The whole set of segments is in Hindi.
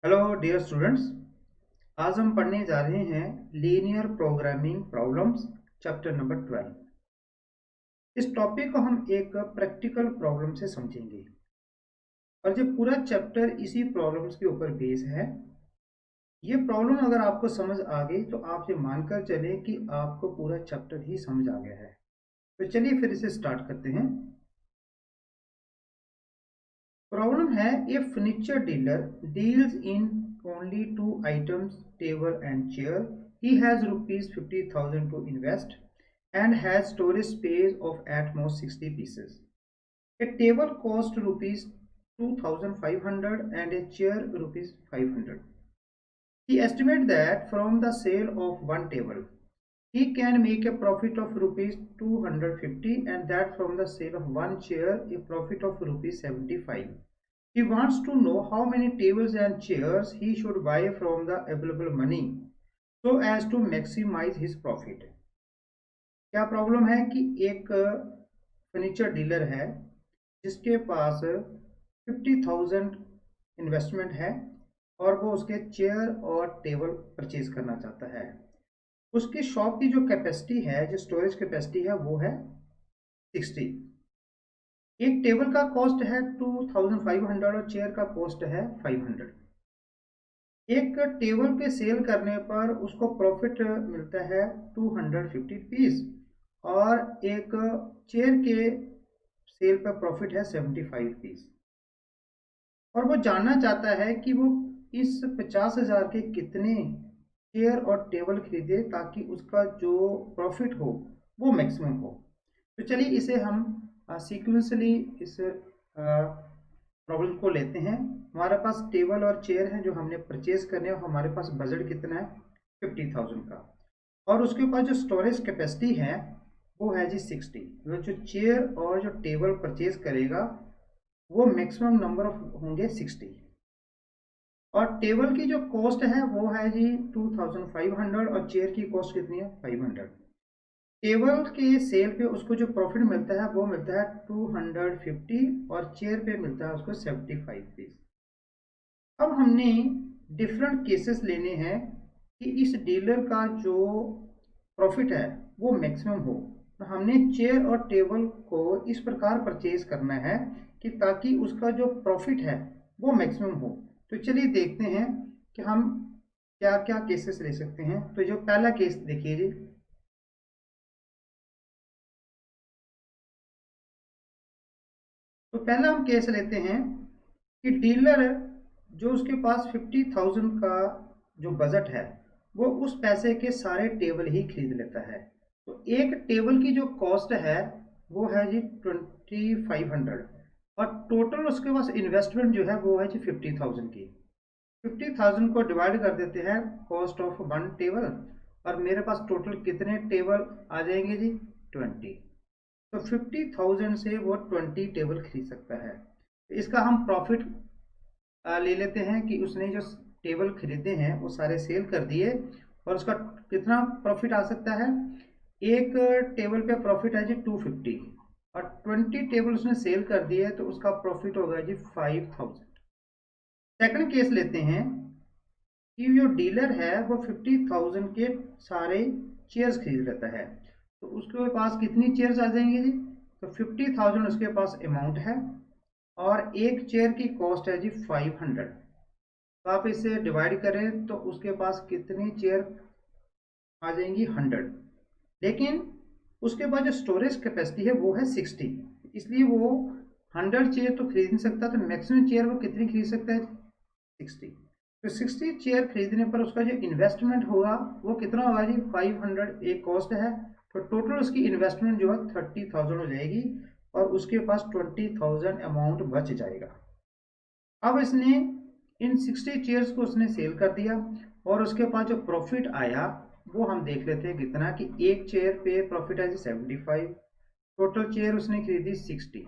Hello dear students. आज हम पढ़ने जा रहे हैं linear programming problems chapter number 12। इस टॉपिक को हम एक प्रैक्टिकल प्रॉब्लम से समझेंगे और ये पूरा चैप्टर इसी प्रॉब्लम्स के ऊपर बेस है। ये प्रॉब्लम अगर आपको समझ आ गई तो आप ये मानकर चलें कि आपको पूरा चैप्टर ही समझ आ गया है। तो चलिए फिर इसे स्टार्ट करते हैं। प्रॉब्लम है, a furniture dealer deals in only two items, table and chair. He has rupees 50,000 to invest and has storage space of at most 60 pieces. A table cost rupees 2,500 and a chair rupees 500. He estimates that from the sale of one table, he can make a profit of rupees 250 and that from the sale of one chair, a profit of rupees 75. He wants to know how many tables and chairs he should buy from the available money so as to maximize his profit. क्या प्रॉब्लम है कि एक फर्नीचर डीलर है जिसके पास 50,000 इन्वेस्टमेंट है और वो उसके चेयर और टेबल परचेज करना चाहता है। उसकी शॉप की जो कैपेसिटी है, जो स्टोरेज कैपेसिटी है, वो है 60। एक टेबल का कॉस्ट है 2,500 और चेयर का कॉस्ट है 500। एक टेबल के सेल करने पर उसको प्रॉफिट मिलता है 250 पीस और एक चेयर के सेल पर प्रॉफिट है 75 पीस। और वो जानना चाहता है कि वो इस 50,000 के कितने चेयर और टेबल खरीदे ताकि उसका जो प्रॉफिट हो वो मैक्सिमम हो। तो चलिए इसे हम सीक्वेंसली इस प्रॉब्लम को लेते हैं। हमारे पास टेबल और चेयर हैं जो हमने परचेज करने और हमारे पास बजट कितना है 50,000 का और उसके पास जो स्टोरेज कैपेसिटी है वो है जी 60। मतलब जो चेयर और जो टेबल परचेज करेगा वो मैक्सिमम नंबर ऑफ होंगे 60 और टेबल की जो कॉस्ट है वो है जी 2,500 और चेयर की कॉस्ट कितनी है 500। टेबल के सेल पे उसको जो प्रॉफिट मिलता है वो मिलता है 250 और चेयर पे मिलता है उसको 75 पीस। अब हमने डिफरेंट केसेस लेने हैं कि इस डीलर का जो प्रॉफिट है वो मैक्सिमम हो। तो हमने चेयर और टेबल को इस प्रकार परचेज करना है कि ताकि उसका जो प्रॉफिट है वो मैक्सिमम हो। तो चलिए देखते हैं कि हम क्या क्या केसेस ले सकते हैं। तो जो पहला केस देखिए जी, तो पहला हम केस लेते हैं कि डीलर जो उसके पास 50,000 का जो बजट है वो उस पैसे के सारे टेबल ही खरीद लेता है। तो एक टेबल की जो कॉस्ट है वो है जी 2,500 और टोटल उसके पास इन्वेस्टमेंट जो है वो है जी 50,000 की। 50,000 को डिवाइड कर देते हैं कॉस्ट ऑफ वन टेबल और मेरे पास टोटल कितने टेबल आ जाएंगे जी 20। तो 50,000 से वो 20 टेबल खरीद सकता है। तो इसका हम प्रॉफिट ले लेते हैं कि उसने जो टेबल खरीदे हैं वो सारे सेल कर दिए और उसका कितना प्रॉफिट आ सकता है। एक टेबल पे प्रॉफिट है जी 250 और 20 टेबल उसने सेल कर दिए तो उसका प्रॉफिट होगा जी 5,000। सेकंड केस लेते हैं कि जो डीलर है वो 50,000 के सारे चेयर्स खरीद लेता है। तो उसके पास कितनी चेयर्स आ जाएंगी जी, तो 50,000 उसके पास अमाउंट है और एक चेयर की कॉस्ट है जी 500। तो आप इसे डिवाइड करें तो उसके पास कितनी चेयर आ जाएंगी 100। लेकिन उसके पास जो स्टोरेज कैपेसिटी है वो है 60, इसलिए वो 100 चेयर तो खरीद नहीं सकता। तो मैक्सिमम चेयर वो कितनी खरीद सकता है 60। तो 60 चेयर खरीदने पर उसका जो इन्वेस्टमेंट होगा वो कितना होगा जी 500 एक कॉस्ट है। तो टोटल उसकी इन्वेस्टमेंट जो है 30,000 हो जाएगी और उसके पास 20,000 अमाउंट बच जाएगा। अब इसने इन 60 चेयर्स को उसने सेल कर दिया और उसके पास जो प्रॉफिट आया वो हम देख लेते हैं कितना, कि एक चेयर पे प्रॉफिट है 75, टोटल चेयर उसने खरीदी 60।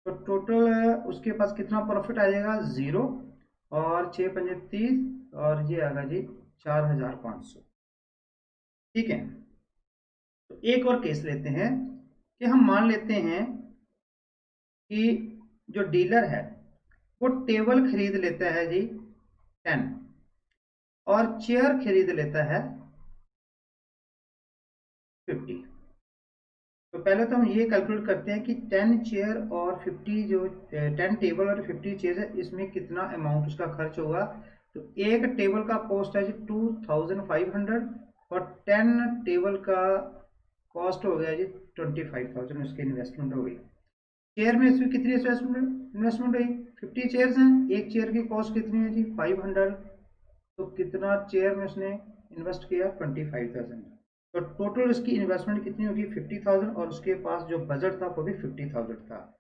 तो टोटल उसके पास कितना प्रॉफिट आ जाएगा 0 और 6 पंजे 30 और ये आएगा जी 4,500। ठीक है। तो एक और केस लेते हैं कि हम मान लेते हैं कि जो डीलर है वो टेबल खरीद लेता है जी 10 और चेयर खरीद लेता है 50। तो पहले तो हम ये कैलकुलेट करते हैं कि 10 चेयर और 50 जो 10 टेबल और 50 चेयर है, इसमें कितना अमाउंट उसका खर्च होगा। तो एक टेबल का कॉस्ट है जी 2500 और 10 टेबल का कॉस्ट हो गया जी 25,000, उसकी इन्वेस्टमेंट हो गई। चेयर में इसमें कितनी इन्वेस्टमेंट हुई, 50 चेयर्स हैं, एक चेयर की कॉस्ट कितनी है जी 500। तो कितना चेयर में उसने इन्वेस्ट किया 25,000। तो टोटल उसकी इन्वेस्टमेंट कितनी होगी 50,000 और उसके पास जो बजट था वो भी 50,000 था।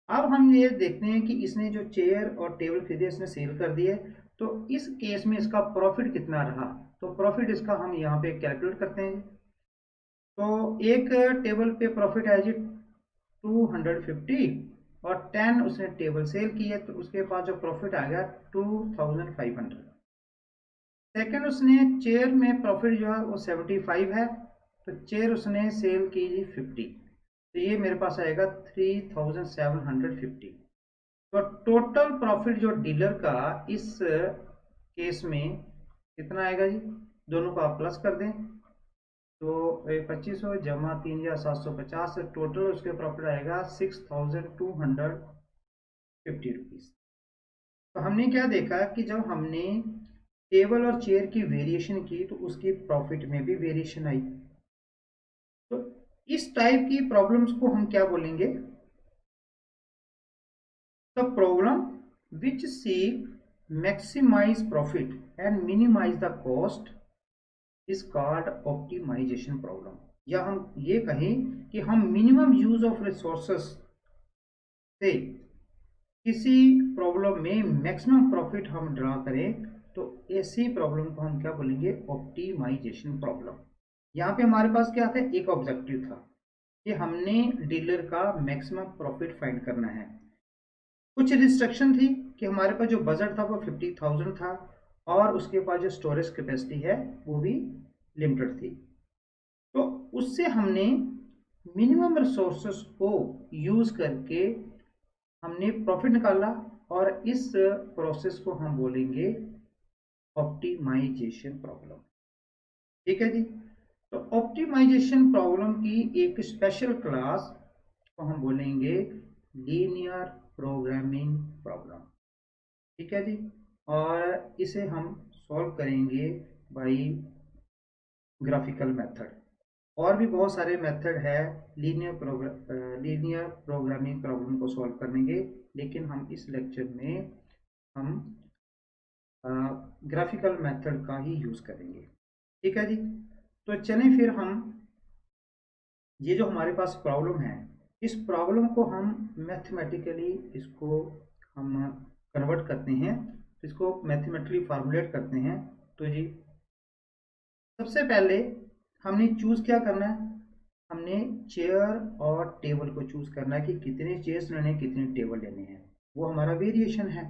अब हम ये देखते हैं कि इसने जो चेयर और टेबल खरीदे इसने सेल कर दिए, तो इस केस में इसका प्रॉफिट कितना रहा। तो प्रॉफिट इसका हम यहाँ पे कैलकुलेट करते हैं। तो एक टेबल पे प्रॉफिट है जी 250 और 10 उसने टेबल सेल की है, तो उसके पास जो प्रॉफिट आ गया 2500। सेकंड उसने चेयर में प्रॉफिट जो है वो 75 है, तो चेयर उसने सेल की जी 50, तो ये मेरे पास आएगा 3750। तो टोटल प्रॉफिट जो डीलर का इस केस में कितना आएगा जी, दोनों को आप प्लस कर दें तो 2500 जमा 3750, टोटल उसके प्रॉफिट आएगा 6250 रुपीज। तो हमने क्या देखा कि जब हमने टेबल और चेयर की वेरिएशन की तो उसकी प्रॉफिट में भी वेरिएशन आई। तो इस टाइप की प्रॉब्लम्स को हम क्या बोलेंगे, the problem which seek maximise profit and minimise the cost is called optimisation problem. या हम ये कहें कि हम मिनिमम यूज ऑफ रिसोर्सेस से किसी प्रॉब्लम में मैक्सिमम प्रॉफिट हम ड्रा करें, तो ऐसी प्रॉब्लम को हम क्या बोलेंगे, ऑप्टिमाइजेशन प्रॉब्लम। यहाँ पे हमारे पास क्या था, एक ऑब्जेक्टिव था कि हमने डीलर का मैक्सिमम प्रॉफिट फाइंड करना है। कुछ रिस्ट्रिक्शन थी कि हमारे पास जो बजट था वो 50,000 था और उसके पास जो स्टोरेज कैपेसिटी है वो भी लिमिटेड थी। तो उससे हमने मिनिमम रिसोर्सेस को यूज करके हमने प्रॉफिट निकाला और इस प्रोसेस को हम बोलेंगे ऑप्टिमाइजेशन प्रॉब्लम। ठीक है जी। तो ऑप्टिमाइजेशन प्रॉब्लम की एक स्पेशल क्लास को हम बोलेंगे लीनियर प्रोग्रामिंग प्रॉब्लम। ठीक है जी। और इसे हम सॉल्व करेंगे बाय ग्राफिकल मेथड। और भी बहुत सारे मेथड है लीनियर प्रोग्रामिंग प्रॉब्लम को सॉल्व करने के, लेकिन हम इस लेक्चर में हम ग्राफिकल मेथड का ही यूज करेंगे। ठीक है जी। तो चलें फिर हम ये जो हमारे पास प्रॉब्लम है, इस प्रॉब्लम को हम मैथमेटिकली इसको हम कन्वर्ट करते हैं, इसको मैथमेटिकली फार्मूलेट करते हैं। तो जी सबसे पहले हमने चूज क्या करना है, हमने चेयर और टेबल को चूज करना है कि कितने चेयर्स लेने हैं, कितने टेबल लेने हैं, वो हमारा वेरिएशन है।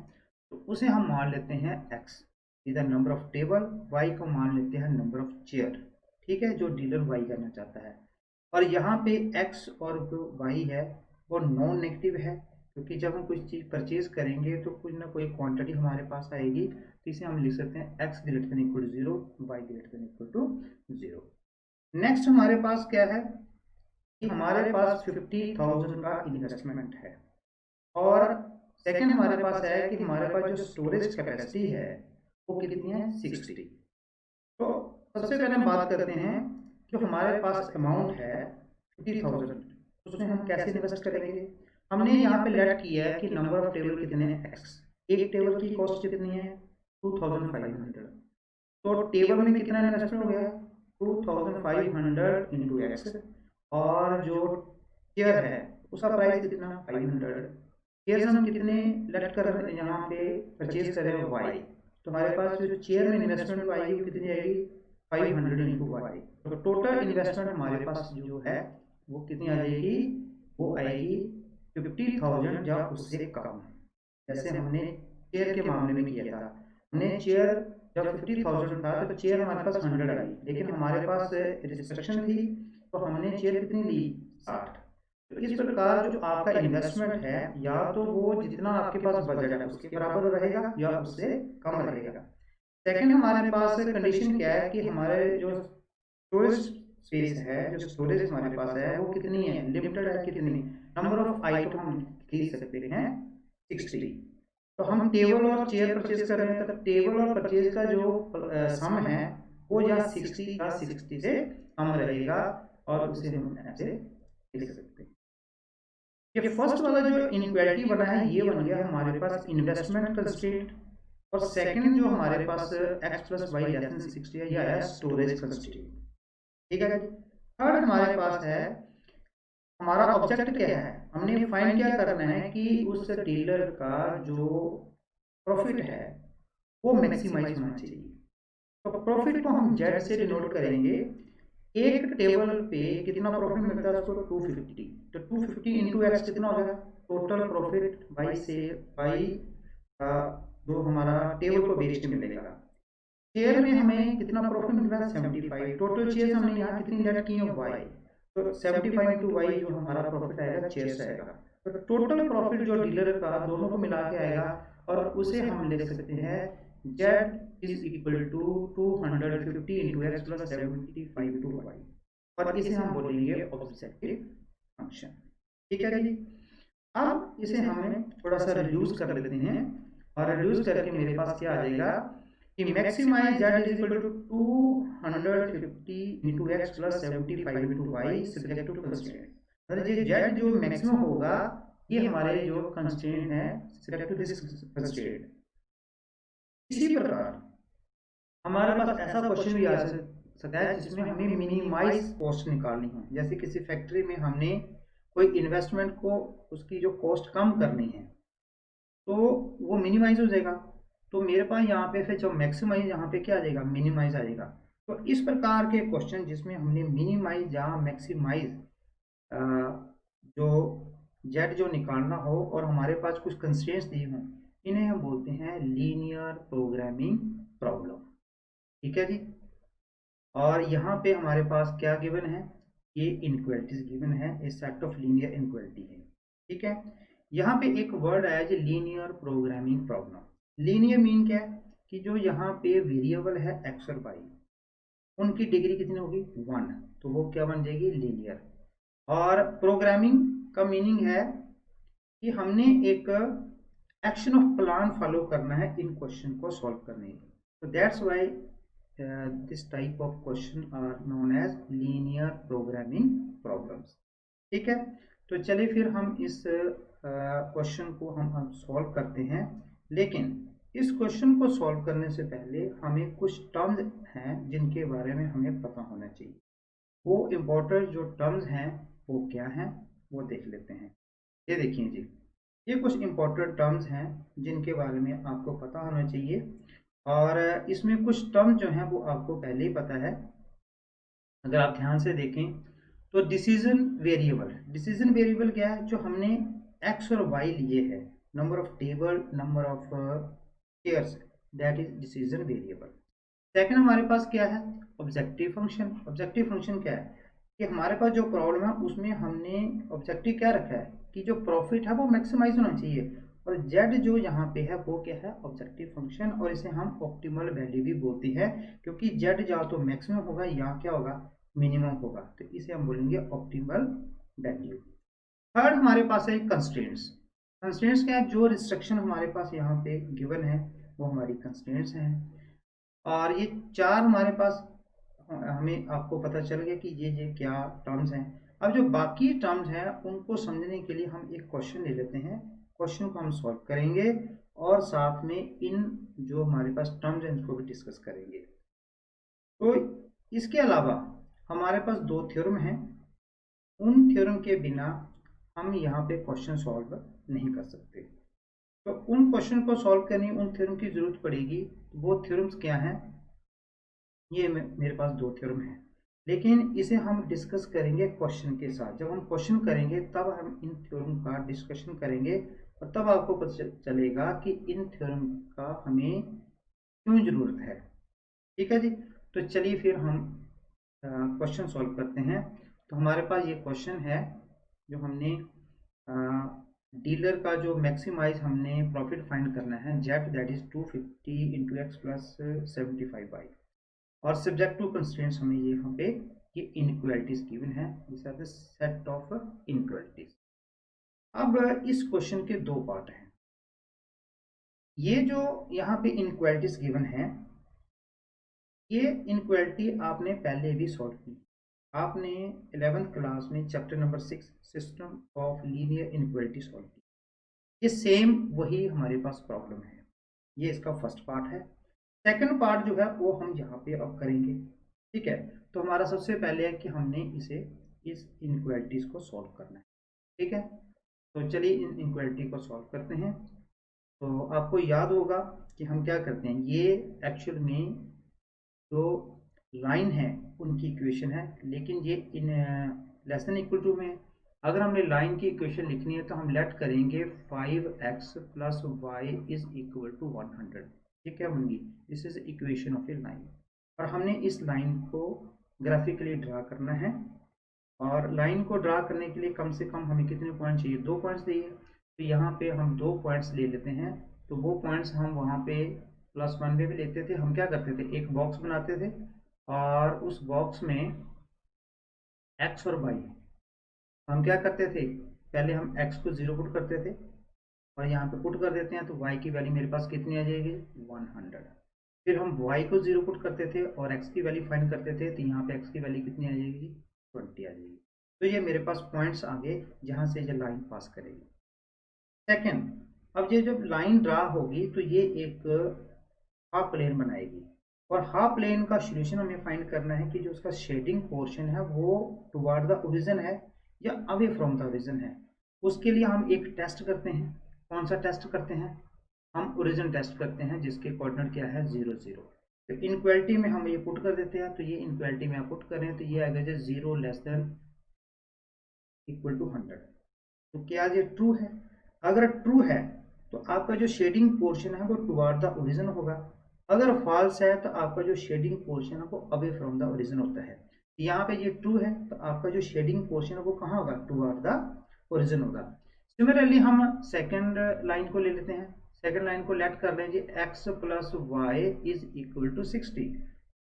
तो उसे हम मान लेते हैं x, इधर नंबर ऑफ टेबल, y को मान लेते हैं नंबर ऑफ चेयर। ठीक है, जो डीलर y करना चाहता है। और यहाँ पे x और जो y है वो नॉन नेगेटिव है, क्योंकि जब हम कुछ चीज़ परचेज करेंगे तो कुछ ना कोई क्वांटिटी हमारे पास आएगी, तो इसे हम लिख सकते हैं x greater than equal to 0, y greater than equal to 0। Next हमारे पास क्या है कि हमारे पास 50,000 का इन्वेस्टमेंट है और सेकंड हमारे पास है कि हमारे पास जो स्टोरेज कैपेसिटी है वो कितनी है 60। तो सबसे पहले हम बात करते हैं जो हमारे पास अमाउंट है 50,000, उसमें हम कैसे इन्वेस्ट करेंगे। हमने यहाँ पे लेट किया है कि नंबर ऑफ टेबल कितने हैं x, एक टेबल की कॉस्ट कितनी है 2500, तो टेबल में कितना इन्वेस्टमेंट हो गया 2500 इंटू एक्स, और जो चेयर है उसका प्राइस कितना 500। चेयर हम कितने लेट कर रहे हैं यहाँ पे परचेज कर रहे हैं y, तो हमारे पास जो चेयर में इन्वेस्टमेंट आएगी वो कितनी आएगी 500 इंटू वाई। तो टोटल इन्वेस्टमेंट हमारे पास जो है वो कितनी आ जाएगी, वो आएगी 50,000 या उससे कम। जैसे हमने चेयर के मामले में किया था, हमने चेयर जब 50,000 था तो चेयर हमारे पास 100 आई, लेकिन हमारे पास रिस्ट्रिक्शन थी तो हमने चेयर कितनी ली 60। तो इस प्रकार जो आपका इन्वेस्टमेंट है या तो वो जितना आपके पास बजट है उसके बराबर रहेगा या उससे कम रहेगा। सेकंड हमारे पास कंडीशन क्या है कि हमारे जो स्टोरेज स्पेस है, जो स्टोरेज हमारे पास है वो कितनी है, लिमिटेड है, कितनी, नंबर ऑफ आइटम हम खरीद सकते हैं 60। तो हम टेबल और चेयर परचेज कर रहे हैं, तो टेबल और परचेज का जो सम है वो या 60 का 60 से कम रहेगा, और उसे हम ऐसे लिख सकते हैं। ये फर्स्ट वाला जो इनइक्वालिटी बना है ये बन गया हमारे पास इन्वेस्टमेंट कंस्ट्रेंट, और सेकंड जो हमारे पास x plus y less than 60 है, यह है स्टोरेज कंस्ट्रेंट। ठीक है। थर्ड हमारे पास है हमारा ऑब्जेक्ट क्या है, हमने फाइंड क्या करना है कि उस डीलर का जो प्रॉफिट है वो मैक्सिमाइज होना चाहिए। तो प्रॉफिट को हम जेड से डिनोट करेंगे। एक टेबल पे कितना प्रॉफिट मिलता है उसको 250, तो 250 इंटू एक्स कितना हो जाएगा, टोटल प्रॉफिट बाई से बाई जो हमारा टेबल को बेच के मिलेगा। शेयर में हमें कितना प्रॉफिट मिल रहा है 75, टोटल शेयर हमने यहाँ कितनी लेट की है वाई, तो 75 इंटू वाई जो हमारा प्रॉफिट आएगा शेयर आएगा। तो टोटल प्रॉफिट जो डीलर का दोनों को मिला के आएगा, और उसे हम लिख सकते हैं z is equal to 250 into x plus 75 to y, और इसे हम बोलेंगे ऑब्जेक्टिव फंक्शन। ठीक है जी। अब इसे हमें थोड़ा सा रिड्यूस कर लेते हैं, और रिड्यूस करके मेरे पास क्या आ जाएगा कि maximise z is equal to 250 into x plus 75 into y subject to constraint. मतलब ये z जो मैक्सिमम होगा ये हमारे जो कंस्ट्रेंट है सब्जेक्ट टू दिस कंस्ट्रेंट। इसी प्रकार हमारे पास ऐसा क्वेश्चन भी आ सकता है जिसमें हमें मिनिमाइज कॉस्ट निकालनी हो, जैसे किसी फैक्ट्री में हमने कोई इन्वेस्टमेंट को उसकी जो कॉस्ट कम करनी है तो वो मिनिमाइज हो जाएगा। तो मेरे पास यहाँ पे फिर जो मैक्सिमाइज यहाँ पे क्या आ जाएगा, मिनिमाइज आ जाएगा। तो इस प्रकार के क्वेश्चन जिसमें हमने मिनिमाइज या मैक्सिमाइज जो जेड जो निकालना हो और हमारे पास कुछ कंस्ट्रेंट्स दिए हों, इन्हें हम बोलते हैं लीनियर प्रोग्रामिंग प्रॉब्लम। ठीक है जी। और यहाँ पे हमारे पास क्या गिवन है, ये इनक्वालिटीज गिवन है, ए सेट ऑफ लीनियर इनक्वालिटी है। ठीक है। यहाँ पे एक वर्ड आया जो linear programming problem. Linear mean क्या है कि जो यहाँ पे वेरिएबल है एक्स और वाई, उनकी डिग्री कितनी होगी 1, तो वो क्या बन जाएगी लीनियर। और प्रोग्रामिंग का मीनिंग है कि हमने एक एक्शन ऑफ प्लान फॉलो करना है इन क्वेश्चन को सॉल्व करने के लिए। तो that's why this type of question are known as linear programming problems। ठीक है। तो चलिए फिर हम इस क्वेश्चन को हम सॉल्व करते हैं, लेकिन इस क्वेश्चन को सॉल्व करने से पहले हमें कुछ टर्म्स हैं जिनके बारे में हमें पता होना चाहिए। वो इम्पोर्टेंट जो टर्म्स हैं वो क्या हैं वो देख लेते हैं। ये देखिए जी, ये कुछ इम्पोर्टेंट टर्म्स हैं जिनके बारे में आपको पता होना चाहिए, और इसमें कुछ टर्म जो हैं वो आपको पहले ही पता है। अगर आप ध्यान से देखें तो डिसीजन वेरिएबल क्या है, जो हमने एक्स और वाई लिए है, number of table, number of chairs, that is decision variable. Second हमारे पास क्या है, ऑब्जेक्टिव फंक्शन क्या है कि हमारे पास जो प्रॉब्लम है उसमें हमने ऑब्जेक्टिव क्या रखा है कि जो प्रॉफिट है वो मैक्सिमाइज होना चाहिए, और z जो यहाँ पे है वो क्या है ऑब्जेक्टिव फंक्शन, और इसे हम ऑप्टिमल वैल्यू भी बोलते हैं क्योंकि z या तो मैक्सिमम होगा या क्या होगा मिनिमम होगा, तो इसे हम बोलेंगे ऑप्टिमल वैल्यू। थर्ड हमारे पास है कंस्ट्रेंट्स क्या है, जो रिस्ट्रिक्शन हमारे पास यहाँ पे गिवन है वो हमारी कंस्ट्रेंट्स हैं। और ये चार हमारे पास हमें आपको पता चल गया कि ये क्या टर्म्स हैं। अब जो बाकी टर्म्स हैं उनको समझने के लिए हम एक क्वेश्चन ले लेते हैं, क्वेश्चन को हम सॉल्व करेंगे और साथ में इन जो हमारे पास टर्म्स हैं इसको भी डिस्कस करेंगे। तो इसके अलावा हमारे पास दो थ्योरम हैं, उन थ्योरम के बिना हम यहाँ पे क्वेश्चन सॉल्व नहीं कर सकते। तो उन क्वेश्चन को सॉल्व करने उन थ्योरम की जरूरत पड़ेगी। वो थ्योरम्स क्या हैं, ये मेरे पास दो थ्योरम है, लेकिन इसे हम डिस्कस करेंगे क्वेश्चन के साथ। जब हम क्वेश्चन करेंगे तब हम इन थ्योरम का डिस्कशन करेंगे, और तब आपको पता चलेगा कि इन थ्योरम का हमें क्यों जरूरत है। ठीक है जी। तो चलिए फिर हम क्वेश्चन सॉल्व करते हैं। तो हमारे पास ये क्वेश्चन है जो हमने डीलर का जो मैक्सिमाइज हमने प्रॉफिट फाइंड करना है, jet that is 250 into x plus 75 और सब्जेक्ट टू कंस्ट्रेंट्स हमें ये यहाँ पे ये इनइक्वालिटीज गिवन है, this are the set of inequalities. अब इस क्वेश्चन के दो पार्ट हैं। ये जो यहाँ पे इनइक्वालिटीज गिवन है, ये इनइक्वालिटी आपने पहले भी सॉल्व की। आपने 11th क्लास में chapter number 6 system of linear inequality solve की। ये सेम वही हमारे पास प्रॉब्लम है। ये इसका फर्स्ट पार्ट है। सेकंड पार्ट जो है वो हम यहाँ पे अब करेंगे। ठीक है, तो हमारा सबसे पहले है कि हमने इस इनइक्वालिटीज को सॉल्व करना है। ठीक है, तो चलिए इन इनइक्वालिटी को सॉल्व करते हैं। तो आपको याद होगा कि हम क्या करते हैं, ये एक्चुअल में जो लाइन है उनकी इक्वेशन है, लेकिन ये इन लेस देन इक्वल टू में अगर हमने लाइन की इक्वेशन लिखनी है तो हम लेट करेंगे 5x plus y is equal to 100। ये क्या बन गई, this is equation of a line. और हमने इस लाइन को ग्राफिकली ड्रा करना है, और लाइन को ड्रा करने के लिए कम से कम हमें कितने पॉइंट चाहिए, 2 पॉइंट्स चाहिए। तो यहाँ पे हम 2 पॉइंट्स ले लेते हैं। तो वो पॉइंट्स हम वहाँ पे +1 पे भी लेते थे। हम क्या करते थे, एक बॉक्स बनाते थे और उस बॉक्स में x और y हम क्या करते थे, पहले हम x को 0 पुट करते थे और यहाँ पे पुट कर देते हैं, तो y की वैल्यू मेरे पास कितनी आ जाएगी, 100। फिर हम y को 0 पुट करते थे और x की वैल्यू फाइंड करते थे, तो यहाँ पे x की वैल्यू कितनी आ जाएगी, 20 आ जाएगी। तो ये मेरे पास पॉइंट्स आ गए जहाँ से ये लाइन पास करेगी। सेकेंड, अब ये जब लाइन ड्रा होगी तो ये एक हाफ प्लेन बनाएगी, और हाफ प्लेन का सोल्यूशन हमें फाइंड करना है कि जो उसका शेडिंग पोर्शन है वो टुवर्ड द ओरिजिन है या अवे फ्रॉम द ओरिजिन है। उसके लिए हम एक टेस्ट करते हैं। कौन सा टेस्ट करते हैं, हम ओरिजिन टेस्ट करते हैं, जिसके कोऑर्डिनेट क्या है, 0 0। तो इनक्वालिटी में हम ये पुट कर देते हैं, तो ये इनक्वालिटी में आप पुट करें तो ये आएगा 0 लेस देन इक्वल टू 100। तो क्या ये ट्रू है, अगर ट्रू है तो आपका जो शेडिंग पोर्शन है वो टुवर्ड द ओरिजिन होगा। अगर फॉल्स है तो आपका जो शेडिंग पोर्शन है वो अवे फ्रॉम द ओरिजिन होता है। यहाँ पे ये ट्रू है तो आपका जो शेडिंग पोर्शन है वो कहाँ होगा, टुवर्ड द ओरिजिन होगा। सिमिलरली हम सेकेंड लाइन को ले लेते हैं। सेकेंड लाइन को लेट कर लें जी x plus y is equal to 60।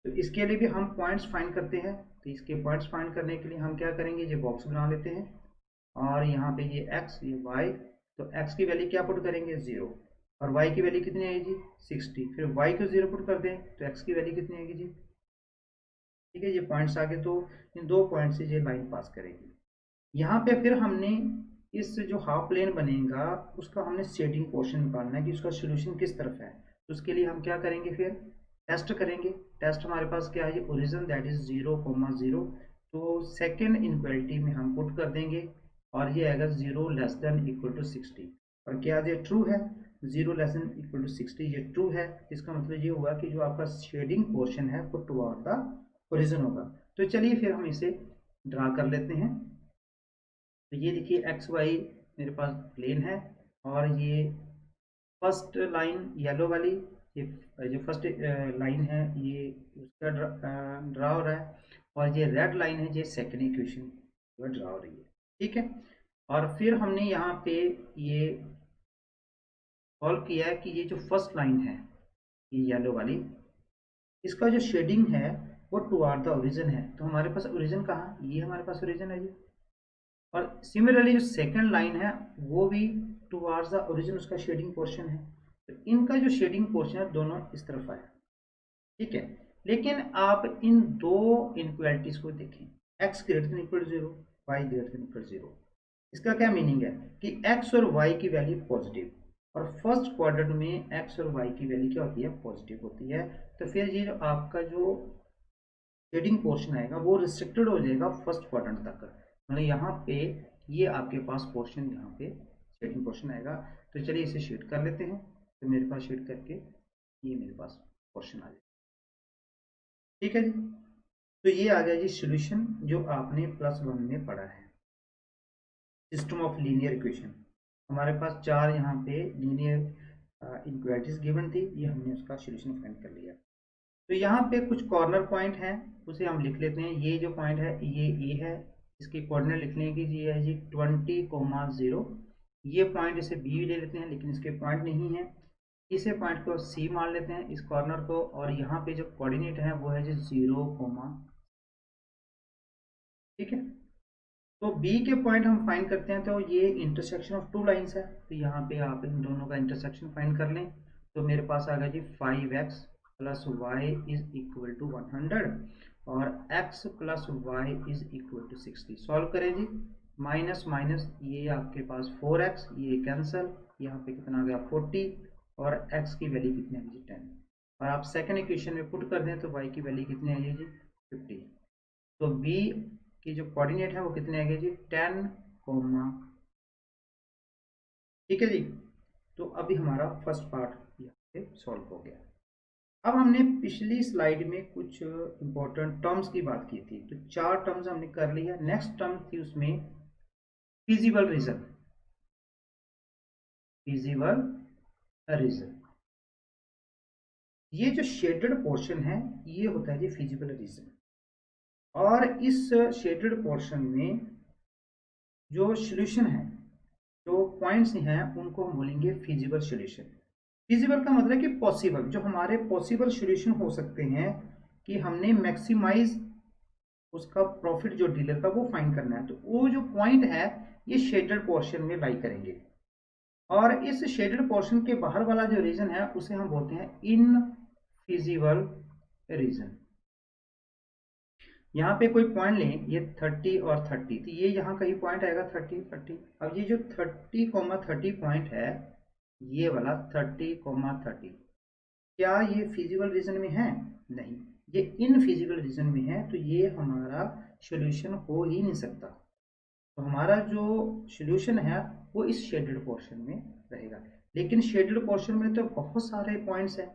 तो इसके लिए भी हम पॉइंट्स फाइंड करते हैं। तो इसके पॉइंट्स फाइंड करने के लिए हम क्या करेंगे, ये बॉक्स बना लेते हैं और यहाँ पे ये x ये y, तो x की वैल्यू क्या पुट करेंगे, 0, और y की वैल्यू कितनी आएगी जी, 60। फिर y को 0 पुट कर दें तो x की वैल्यू कितनी आएगी जी। ठीक है, ये पॉइंट्स आगे, तो इन 2 पॉइंट से ये लाइन पास करेगी। यहाँ पे फिर हमने इस जो हाफ प्लेन बनेगा उसका हमने शेडिंग पोर्शन निकालना है कि उसका सोल्यूशन किस तरफ है। तो उसके लिए हम क्या करेंगे, फिर टेस्ट करेंगे। टेस्ट हमारे पास क्या है, ओरिजिन दैट इज 0, 0। तो सेकेंड इनक्वालिटी में हम पुट कर देंगे और ये आएगा 0 लेस देन इक्वल टू 60। और क्या ये ट्रू है, 0 लेस देन इक्वल टू 60 ये ट्रू है। इसका मतलब ये हुआ कि जो आपका शेडिंग पोर्शन है वो टुवर्ड द ओरिजिन होगा। तो चलिए फिर हम इसे ड्रा कर लेते हैं। तो ये देखिए एक्स वाई मेरे पास प्लेन है, और ये फर्स्ट लाइन येलो वाली, ये जो फर्स्ट लाइन है ये उसका ड्रा हो रहा है, और ये रेड लाइन है ये सेकंड इक्वेशन ड्रा हो रही है। ठीक है, और फिर हमने यहाँ पे ये सॉल्व किया है कि ये जो फर्स्ट लाइन है ये येलो वाली, इसका जो शेडिंग है वो टुवर्ड द ओरिजिन है। तो हमारे पास ओरिजिन कहाँ, ये हमारे पास ओरिजिन है जी। और सिमिलरली जो सेकंड लाइन है वो भी टुवर्ड्स द ओरिजिन उसका शेडिंग पोर्शन है। तो इनका जो शेडिंग पोर्शन है दोनों इस तरफ आया। ठीक है, लेकिन आप इन दो इनक्वालिटीज को देखें, x greater than equal to 0, y greater than equal to 0। इसका क्या मीनिंग है कि x और y की वैल्यू पॉजिटिव, और फर्स्ट क्वाड्रेंट में x और y की वैल्यू क्या होती है, पॉजिटिव होती है। तो फिर ये जो आपका जो शेडिंग पोर्शन आएगा वो रिस्ट्रिक्टेड हो जाएगा फर्स्ट क्वाड्रेंट तक। मतलब यहाँ पे ये आपके पास पोर्शन, यहाँ पे शेडिंग पोर्शन आएगा। तो चलिए इसे शेड कर लेते हैं। तो मेरे पास शेड करके ये मेरे पास पोर्शन आ जाएगा। ठीक है जी, तो ये आ गया जी सॉल्यूशन जो आपने +1 में पढ़ा है, सिस्टम ऑफ लीनियर इक्वेशन। हमारे पास 4 यहाँ पे लीनियर इनक्वालिटीज गिवन थी, ये हमने उसका सॉल्यूशन फाइंड कर लिया। तो यहाँ पे कुछ कॉर्नर पॉइंट हैं, उसे हम लिख लेते हैं। ये जो पॉइंट है ये ए है, इसके कोऑर्डिनेट लिख लेंगे कि ये है जी 20, 0। ये पॉइंट इसे बी ले लेते हैं, लेकिन इसके पॉइंट नहीं है। इसे पॉइंट को सी मान लेते हैं, इस कॉर्नर को, और यहाँ पे जो कोऑर्डिनेट है वो है जो 0, ठीक है। तो बी के पॉइंट हम फाइंड करते हैं, तो ये इंटरसेक्शन ऑफ टू लाइंस है, तो यहाँ पे आप इन दोनों का इंटरसेक्शन फाइंड कर लें। तो मेरे पास आ गया जी 5x plus y is equal to 100 और x plus y is equal to 60। Solve करें जी, माइनस माइनस ये आपके पास 4x, ये कैंसल, यहाँ पे कितना आ गया 40 और x की वैल्यू कितनी आ गई 10, और आप सेकेंड इक्वेशन में पुट कर दें तो y की वैल्यू कितनी आ गई जी 50। तो b की जो कोऑर्डिनेट है वो कितने आ गए जी 10, ठीक है जी। तो अभी हमारा फर्स्ट पार्ट यहाँ पे सॉल्व हो गया। अब हमने पिछली स्लाइड में कुछ इंपॉर्टेंट टर्म्स की बात की थी, तो 4 टर्म्स हमने कर लिया। नेक्स्ट टर्म थी उसमें फिजिबल रीजन, फिजिबल रीजन। ये जो शेडेड पोर्शन है ये होता है जी फिजिबल रीजन, और इस शेडेड पोर्शन में जो सॉल्यूशन है, जो पॉइंट्स हैं, उनको हम बोलेंगे फिजिबल सॉल्यूशन। फिजिबल का मतलब कि पॉसिबल, जो हमारे पॉसिबल सॉल्यूशन हो सकते हैं कि हमने मैक्सिमाइज उसका प्रॉफिट जो डीलर का वो फाइंड करना है, तो वो जो पॉइंट है ये शेडेड पोर्शन में लाई करेंगे। और इस शेडेड पोर्शन के बाहर वाला जो रीजन है उसे हम बोलते हैं इनफिजिबल रीजन। यहाँ पे कोई पॉइंट लें, ये 30 और 30, तो ये यहाँ कहीं पॉइंट आएगा 30, 30। अब ये जो 30, 30 पॉइंट है, ये वाला 30, 30, क्या ये फिजिबल रीजन में है? नहीं, ये इनफिजिबल रीजन में है, तो ये हमारा सॉल्यूशन हो ही नहीं सकता। तो हमारा जो सॉल्यूशन है वो इस शेडेड पोर्शन में रहेगा। लेकिन शेडेड पोर्शन में तो बहुत सारे पॉइंट्स हैं,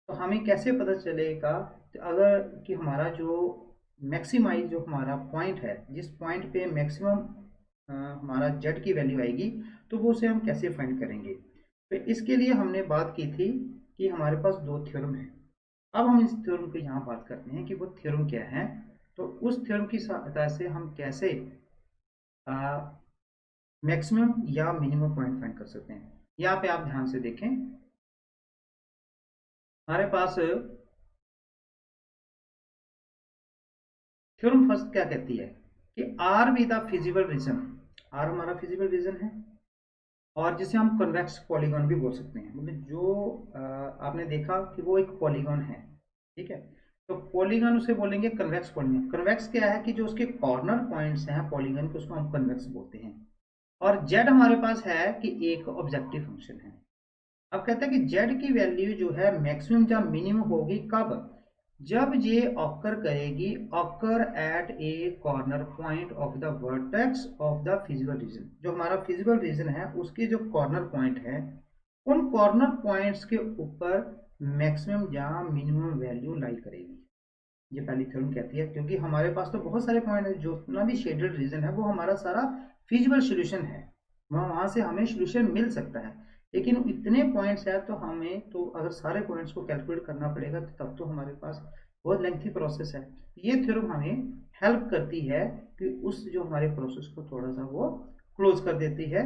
तो हमें कैसे पता चलेगा? तो अगर कि हमारा जो मैक्सिमाइज जो हमारा पॉइंट है, जिस पॉइंट पे मैक्सिमम हमारा जेड की वैल्यू आएगी, तो वो उसे हम कैसे फाइंड करेंगे? तो इसके लिए हमने बात की थी कि हमारे पास 2 थ्योरम है। अब हम इस थ्योरम की यहाँ बात करते हैं कि वो थ्योरम क्या है। तो उस थ्योरम की सहायता से हम कैसे मैक्सिमम या मिनिमम पॉइंट फाइंड कर सकते हैं। यहाँ पे आप ध्यान से देखें, हमारे पास थ्योरम फर्स्ट क्या कहती है कि R be the feasible region, R हमारा फिजिबल रीजन है, और जिसे हम कन्वेक्स पॉलीगॉन भी बोल सकते हैं। मतलब जो आपने देखा कि वो एक पॉलीगॉन है, ठीक है। तो पॉलीगॉन उसे बोलेंगे कन्वेक्स पॉलीगॉन। कन्वेक्स क्या है कि जो उसके कॉर्नर पॉइंट्स हैं पॉलीगॉन के, उसको हम कन्वेक्स बोलते हैं। और जेड हमारे पास है कि एक ऑब्जेक्टिव फंक्शन है। अब कहते हैं कि जेड की वैल्यू जो है मैक्सिमम या मिनिमम होगी कब? जब ये ऑकर करेगी, occur eight A corner point of the vertex of the feasible reason. जो हमारा फिजिबल रीजन है उसके जो कॉर्नर पॉइंट है, उन कॉर्नर पॉइंट्स के ऊपर मैक्सिमम या मिनिमम वैल्यू लाई करेगी। ये पहली थ्योरम कहती है, क्योंकि हमारे पास तो बहुत सारे पॉइंट है, जो जितना भी शेडेड रीजन है वो हमारा सारा फिजिबल सॉल्यूशन है, वहां से हमें सॉल्यूशन मिल सकता है। लेकिन इतने पॉइंट्स है तो हमें तो अगर सारे पॉइंट्स को कैलकुलेट करना पड़ेगा, तो तब तो हमारे पास बहुत लेंथी प्रोसेस है। ये थ्योरम हमें हेल्प करती है कि उस जो हमारे प्रोसेस को थोड़ा सा वो क्लोज कर देती है।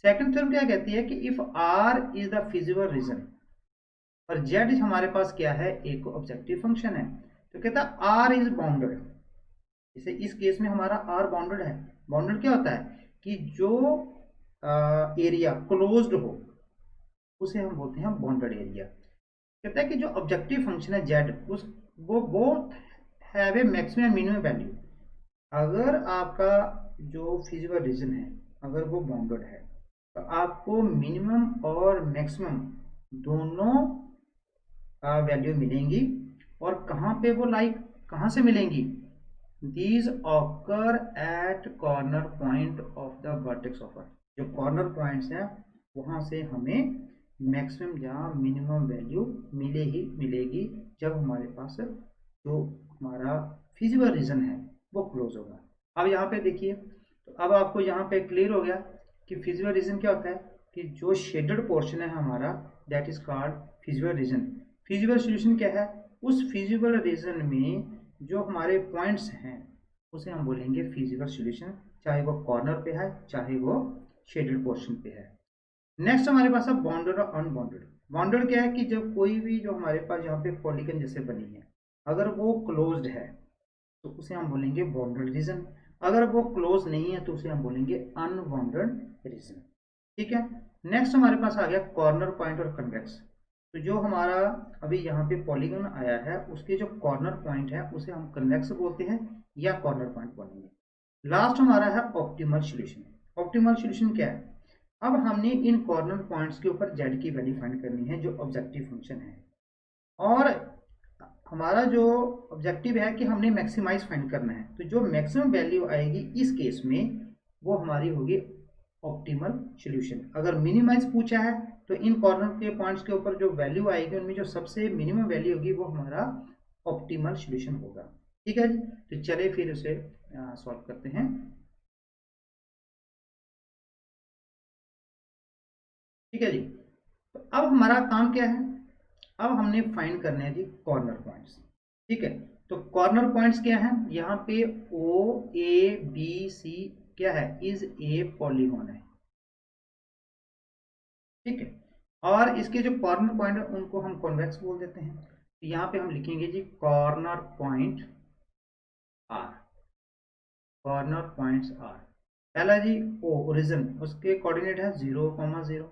सेकंड थ्योरम क्या कहती है कि if R is the feasible region और जेड हमारे पास क्या है, एक ऑब्जेक्टिव फंक्शन है, तो कहता है आर इज बाउंडेड। जैसे इस केस में हमारा आर बाउंडेड है। बाउंडेड क्या होता है कि जो एरिया क्लोज्ड हो उसे हम बोलते हैं बाउंडेड एरिया। कहता है कि जो ऑब्जेक्टिव फंक्शन है जेड, उस वो both have a maximum minimum value. अगर आपका जो फिजिबल रीजन है अगर वो बाउंडेड है, तो आपको मिनिमम और मैक्सिमम दोनों वैल्यू मिलेंगी। और कहाँ पे वो कहाँ से मिलेंगी? These occur at corner point of the vertex of Earth। जो कॉर्नर पॉइंट्स हैं वहां से हमें मैक्सिमम या मिनिमम वैल्यू मिलेगी जब हमारे पास जो हमारा फिजिबल रीजन है वो क्लोज होगा। अब यहाँ पे देखिए, तो अब आपको यहाँ पे क्लियर हो गया कि फिजिबल रीजन क्या होता है, कि जो शेडेड पोर्शन है हमारा, that is called feasible region. Feasible solution क्या है? उस फिजिबल रीजन में जो हमारे पॉइंट्स हैं उसे हम बोलेंगे फिजिबल सॉल्यूशन, चाहे वो कॉर्नर पे है चाहे वो शेडेड पोर्शन पे है। नेक्स्ट हमारे पास है बाउंडेड और अनबाउंडेड। बाउंडेड क्या है कि जब कोई भी जो हमारे पास यहाँ पे पॉलीगन जैसे बनी है, अगर वो क्लोज्ड है तो उसे हम बोलेंगे बाउंडेड रीजन, अगर वो क्लोज नहीं है तो उसे हम बोलेंगे अनबाउंडेड रीजन। ठीक है। नेक्स्ट हमारे पास आ गया कॉर्नर पॉइंट और कन्वेक्स। तो जो हमारा अभी यहाँ पे पॉलीगन आया है उसके जो कॉर्नर पॉइंट है उसे हम कन्वेक्स बोलते हैं या कॉर्नर पॉइंट बोलेंगे। लास्ट हमारा है ऑप्टिमल सॉल्यूशन। ऑप्टिमल सॉल्यूशन क्या है? अब हमने इन कॉर्नर पॉइंट्स के ऊपर z की वैल्यू फाइंड करनी है जो ऑब्जेक्टिव फंक्शन है, और हमारा जो ऑब्जेक्टिव है कि हमने मैक्सिमाइज फाइंड करना है। तो जो मैक्सिमम वैल्यू आएगी इस केस में वो हमारी होगी ऑप्टिमल सॉल्यूशन। अगर मिनिमाइज पूछा है तो इन कॉर्नर के पॉइंट्स के ऊपर जो वैल्यू आएगी उनमें जो सबसे मिनिमम वैल्यू होगी वो हमारा ऑप्टिमल सॉल्यूशन होगा। ठीक है जी। तो चलिए फिर उसे सॉल्व करते हैं। ठीक है जी। तो अब हमारा काम क्या है? अब हमने फाइंड करने हैं जी कॉर्नर पॉइंट्स। ठीक है। तो कॉर्नर पॉइंट्स क्या है? यहाँ पे ओ ए बी सी क्या है? इज ए पॉलीगॉन है। ठीक है। और इसके जो कॉर्नर पॉइंट है उनको हम कॉन्वेक्स बोल देते हैं। तो यहाँ पे हम लिखेंगे जी corner point are. Corner points are. पहला जी ओ ओरिजिन, उसके कोऑर्डिनेट है 0,0।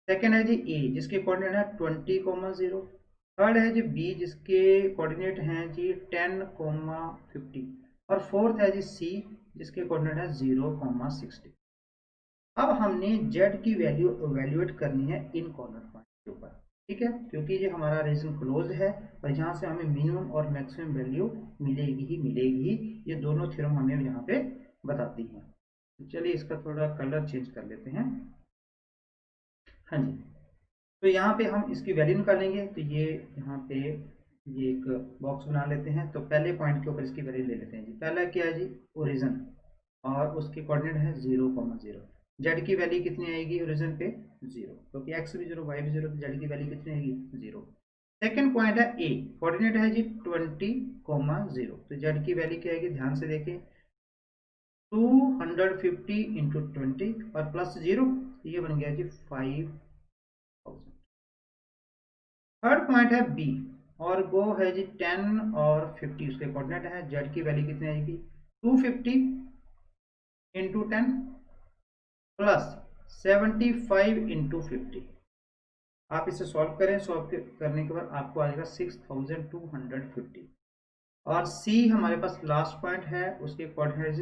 सेकेंड है जी ए जिसके कोऑर्डिनेट है 20,0। थर्ड है जी बी जिसके कोऑर्डिनेट हैं जी 10,50। और फोर्थ है जी सी जिसके कोऑर्डिनेट है 0,60। अब हमने z की वैल्यू इवेल्युएट करनी है इन कॉर्नर पॉइंट के ऊपर। ठीक है। क्योंकि ये हमारा रीजन क्लोज है और यहाँ से हमें मिनिमम और मैक्सिमम वैल्यू मिलेगी ही मिलेगी। ये दोनों थ्योरम हमें यहाँ पे बताती हैं। तो चलिए इसका थोड़ा कलर चेंज कर लेते हैं। हाँ जी। तो यहाँ पे हम इसकी वैल्यू निकालेंगे। तो ये यहाँ पे ये एक बॉक्स बना लेते हैं। तो पहले पॉइंट के ऊपर इसकी वैल्यू ले लेते हैं जी। पहला क्या है जी? ओरिजिन, और उसके कोऑर्डिनेट है 0,0। जेड की वैल्यू कितनी आएगी ओरिजिन पे? 0, क्योंकि एक्स भी 0 वाई भी 0, तो जेड की वैल्यू कितनी आएगी? 0। सेकेंड पॉइंट है ए, कोऑर्डिनेट है जी 20,0। तो जेड की वैल्यू क्या आएगी? ध्यान से देखें, 250 इंटू 20 और प्लस 0, ये बन गया जी 5000। थर्ड पॉइंट है बी, और वो है जी 10 और 50, उसके कोऑर्डिनेट है। जेड की वैल्यू कितनी आएगी? 250 इंटू 10 प्लस 75 इंटू 50। आप इसे सॉल्व करें। सॉल्व करने के बाद आपको आएगा 6250। और सी हमारे पास लास्ट पॉइंट है, उसके कोऑर्डिनेट है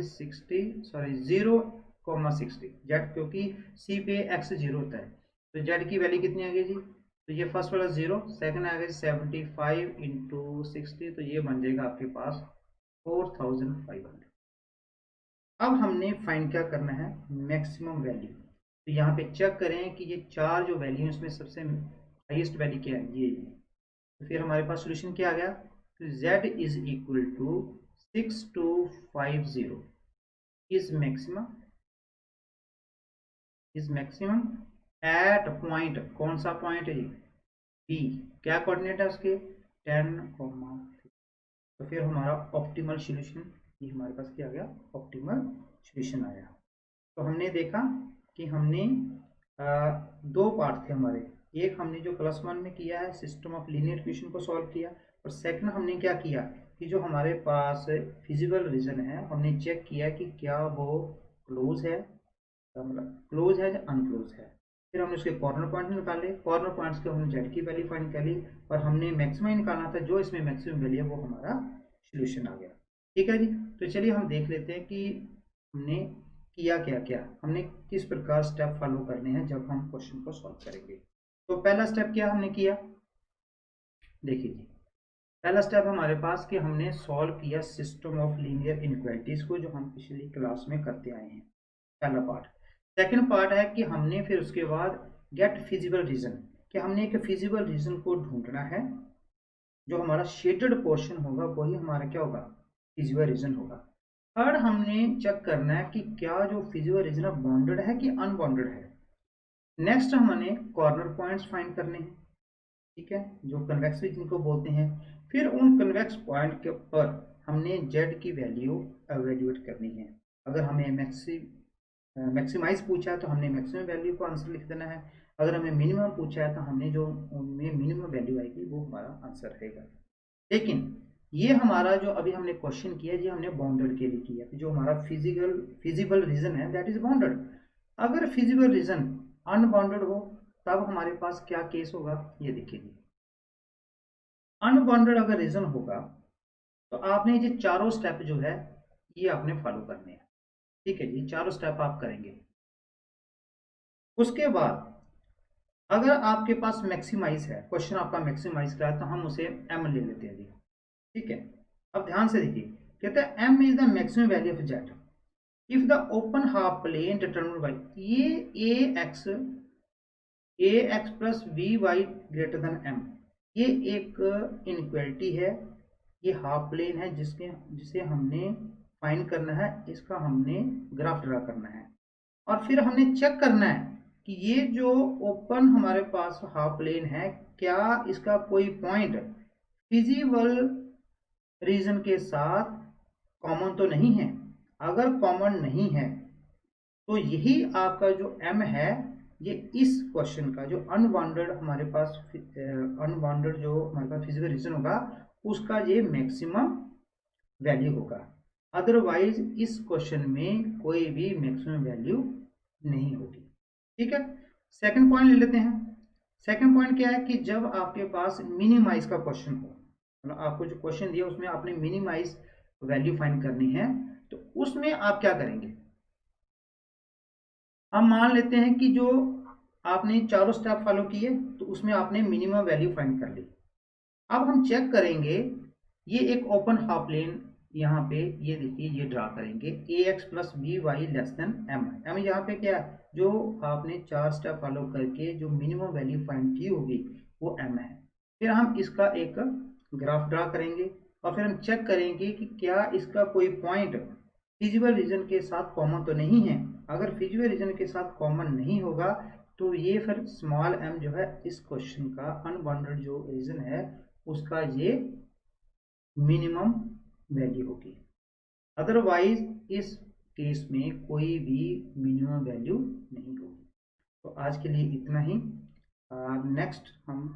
0,60 जेड, क्योंकि सी पे एक्स 0 होता है। तो जेड की वैल्यू कितनी आ गई जी? तो ये फर्स्ट वाला 0, सेकंड आ गया 75 इंटू 60, तो ये बन जाएगा आपके पास 4500। अब हमने फाइंड क्या करना है? Maximum value. तो यहाँ पे चेक करें कि ये चार जो वैल्यू है उसमें सबसे हाईएस्ट वैल्यू क्या है? ये। तो फिर हमारे पास सॉल्यूशन क्या आ गया? तो z is equal to 6250 is maximum at point. कौन सा पॉइंट है? बी। क्या कोऑर्डिनेट है उसके? 10,50। तो फिर हमारा ऑप्टिमल सॉल्यूशन, ये हमारे पास क्या आ गया? ऑप्टिमल सॉल्यूशन आया। तो हमने देखा कि हमने दो पार्ट थे हमारे। एक हमने जो क्लास 1 में किया है सिस्टम ऑफ लीनियर इक्वेशन को सॉल्व किया, और सेकंड हमने क्या किया कि जो हमारे पास फिजिबल रीजन है हमने चेक किया कि क्या वो क्लोज है, मतलब क्लोज है या अनक्लोज है। फिर हमने उसके कॉर्नर पॉइंट निकाले। कॉर्नर पॉइंट्स के हमने जेड की वैल्यू फाइंड कर ली, और हमने मैक्सिमम निकालना था। जो इसमें मैक्सिमम वैल्यू है वो हमारा सोल्यूशन आ गया। ठीक है जी। तो चलिए हम देख लेते हैं कि हमने किया क्या क्या, हमने किस प्रकार स्टेप फॉलो करने हैं जब हम क्वेश्चन को सॉल्व करेंगे। तो पहला स्टेप क्या हमने किया? देखिए जी, पहला स्टेप हमारे पास कि हमने सॉल्व किया सिस्टम ऑफ लीनियर इनइक्वालिटीज को, जो हम पिछली क्लास में करते आए हैं, पहला पार्ट। सेकंड पार्ट है कि हमने फिर उसके बाद गेट फिजिबल रीजन, कि हमने एक फिजिबल रीजन को ढूंढना है। जो हमारा शेडेड पोर्शन होगा वही हमारा क्या होगा? फिजिबल रीजन होगा। थर्ड हमने चेक करना है कि क्या जो फिजिबल रीजन है बाउंडेड है कि अनबाउंडेड है। नेक्स्ट हमने कॉर्नर पॉइंट्स फाइंड करने हैं। ठीक है, जो कन्वेक्स रीजन को बोलते हैं। फिर उन कन्वेक्स पॉइंट के ऊपर हमने जेड की वैल्यू एवेल्युएट करनी है। अगर हमें मैक्सिमाइज पूछा है तो हमने मैक्सिमम वैल्यू को आंसर लिख देना है। अगर हमें मिनिमम पूछा है तो हमने जो उनमें मिनिमम वैल्यू आएगी वो हमारा आंसर रहेगा। लेकिन ये हमारा जो अभी हमने क्वेश्चन किया ये हमने बाउंडेड के लिए किया, जो हमारा फिजिबल रीजन है दैट इज बाउंडेड। अगर फिजिबल रीजन अनबाउंडेड हो तब हमारे पास क्या केस होगा, ये देखिए। अनबाउंडेड अगर रीजन होगा तो आपने ये चारों स्टेप जो है ये आपने फॉलो करने हैं। ठीक है जी, चारों स्टेप आप करेंगे। उसके बाद अगर आपके पास मैक्सिमाइज है, क्वेश्चन आपका मैक्सिमाइज का है तो हम उसे एम ले लेते हैं जी। ठीक है, अब ध्यान से देखिए, कहते हैं M is the maximum value of Z if the open half plane determined by ये A X plus B Y greater than M, ये एक इनइक्वालिटी है, ये हाफ प्लेन है जिसे हमने फाइंड करना है, इसका हमने ग्राफ ड्रा करना है। और फिर हमने चेक करना है कि ये जो ओपन हमारे पास हाफ प्लेन है क्या इसका कोई पॉइंट फिजिबल रीजन के साथ कॉमन तो नहीं है। अगर कॉमन नहीं है तो यही आपका जो एम है ये इस क्वेश्चन का जो अनबाउंडेड हमारे पास अनबाउंडेड जो हमारे पास फिजिकल रीजन होगा उसका ये मैक्सिमम वैल्यू होगा। अदरवाइज इस क्वेश्चन में कोई भी मैक्सिमम वैल्यू नहीं होगी। ठीक है, सेकंड पॉइंट ले लेते हैं। सेकंड पॉइंट क्या है कि जब आपके पास मिनिमाइज का क्वेश्चन हो, मतलब आपको जो क्वेश्चन दिया उसमें आपने मिनिमाइज वैल्यू फाइंड करनी है, तो उसमें आप क्या करेंगे। हम मान लेते हैं कि जो आपने चारों स्टेप फॉलो किए तो उसमें आपने मिनिमम वैल्यू फाइंड कर ली। अब हम चेक करेंगे, ये एक ओपन हाफ प्लेन यहाँ पे ये देखिए ये ड्रा करेंगे A X plus B Y less than M. M यहाँ पे क्या है, जो आपने चार स्टेप फॉलो करके जो मिनिमम वैल्यू फाइंड की होगी वो एम है। फिर हम इसका एक ग्राफ ड्रा करेंगे और फिर हम चेक करेंगे कि क्या इसका कोई पॉइंट फिजिबल रीजन के साथ कॉमन तो नहीं है। अगर फिजिबल रीजन के साथ कॉमन नहीं होगा तो ये फिर स्मॉल एम जो है इस क्वेश्चन का अनबाउंडेड जो रीजन है उसका ये मिनिमम वैल्यू होगी। अदरवाइज इस केस में कोई भी मिनिमम वैल्यू नहीं होगी। तो आज के लिए इतना ही। नेक्स्ट हम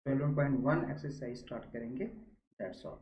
12.1 एक्सरसाइज स्टार्ट करेंगे। That's all.